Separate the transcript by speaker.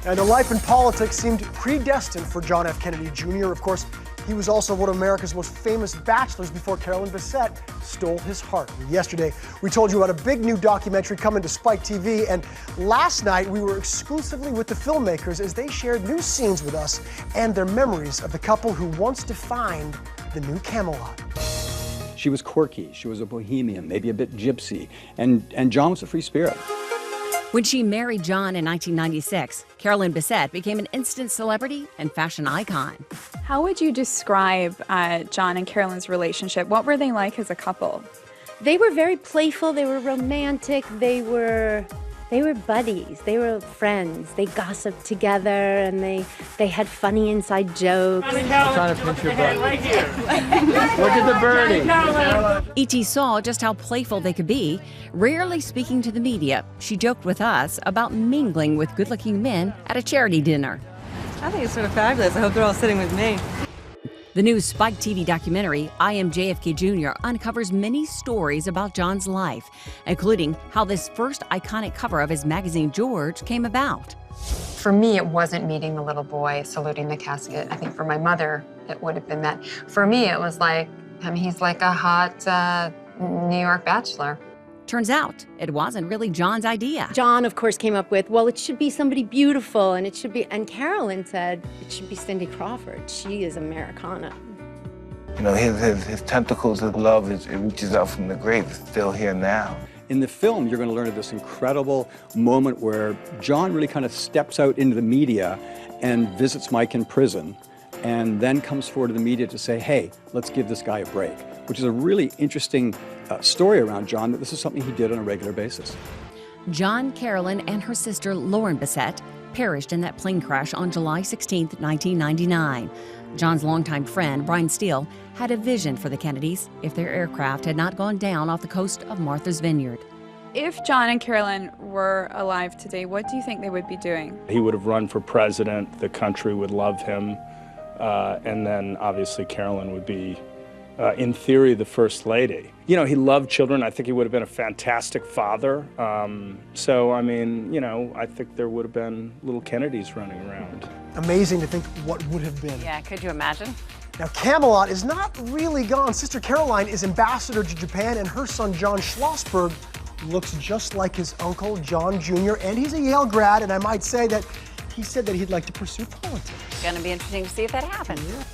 Speaker 1: And a life in politics seemed predestined for John F. Kennedy Jr. Of course, he was also one of America's most famous bachelors before Carolyn Bessette stole his heart. Yesterday, we told you about a big new documentary coming to Spike TV, and last night we were exclusively with the filmmakers as they shared new scenes with us and their memories of the couple who once defined the new Camelot.
Speaker 2: She was quirky, she was a bohemian, maybe a bit gypsy, and John was a free spirit.
Speaker 3: When she married John in 1996, Carolyn Bessette became an instant celebrity and fashion icon.
Speaker 4: How would you describe John and Carolyn's relationship? What were they like as a couple?
Speaker 5: They were very playful, they were romantic, they were buddies, they were friends. They gossiped together and they had funny inside jokes.
Speaker 6: I'm trying to pinch your butt. Right here. Look at the birdie.
Speaker 3: E.T. saw just how playful they could be. Rarely speaking to the media, she joked with us about mingling with good-looking men at a charity dinner.
Speaker 7: I think it's sort of fabulous. I hope they're all sitting with me.
Speaker 3: The new Spike TV documentary, I Am JFK Jr., uncovers many stories about John's life, including how this first iconic cover of his magazine, George, came about.
Speaker 8: For me, it wasn't meeting the little boy saluting the casket. I think for my mother, it would have been that. For me, it was like, he's like a hot New York bachelor.
Speaker 3: Turns out, it wasn't really John's idea.
Speaker 5: John, of course, came up with, well, it should be somebody beautiful, and it should be, and Carolyn said, it should be Cindy Crawford. She is Americana.
Speaker 9: You know, his tentacles of love, it reaches out from the grave. It's still here now.
Speaker 2: In the film, you're going to learn of this incredible moment where John really kind of steps out into the media and visits Mike in prison, and then comes forward to the media to say, hey, let's give this guy a break, which is a really interesting story around John, that this is something he did on a regular basis.
Speaker 3: John, Carolyn, and her sister, Lauren Bessette, perished in that plane crash on July 16, 1999. John's longtime friend, Brian Steele, had a vision for the Kennedys if their aircraft had not gone down off the coast of Martha's Vineyard.
Speaker 4: If John and Carolyn were alive today, what do you think they would be doing?
Speaker 10: He would have run for president, the country would love him, and then obviously Carolyn would be, in theory, the First Lady. You know, he loved children. I think he would have been a fantastic father. So, I mean, you know, I think there would have been little Kennedys running around.
Speaker 1: Amazing to think what would have been.
Speaker 7: Yeah, could you imagine?
Speaker 1: Now, Camelot is not really gone. Sister Caroline is ambassador to Japan, and her son, John Schlossberg, looks just like his uncle, John Jr., and he's a Yale grad, and I might say that he said that he'd like to pursue politics.
Speaker 7: It's going to be interesting to see if that happens.
Speaker 1: Yeah.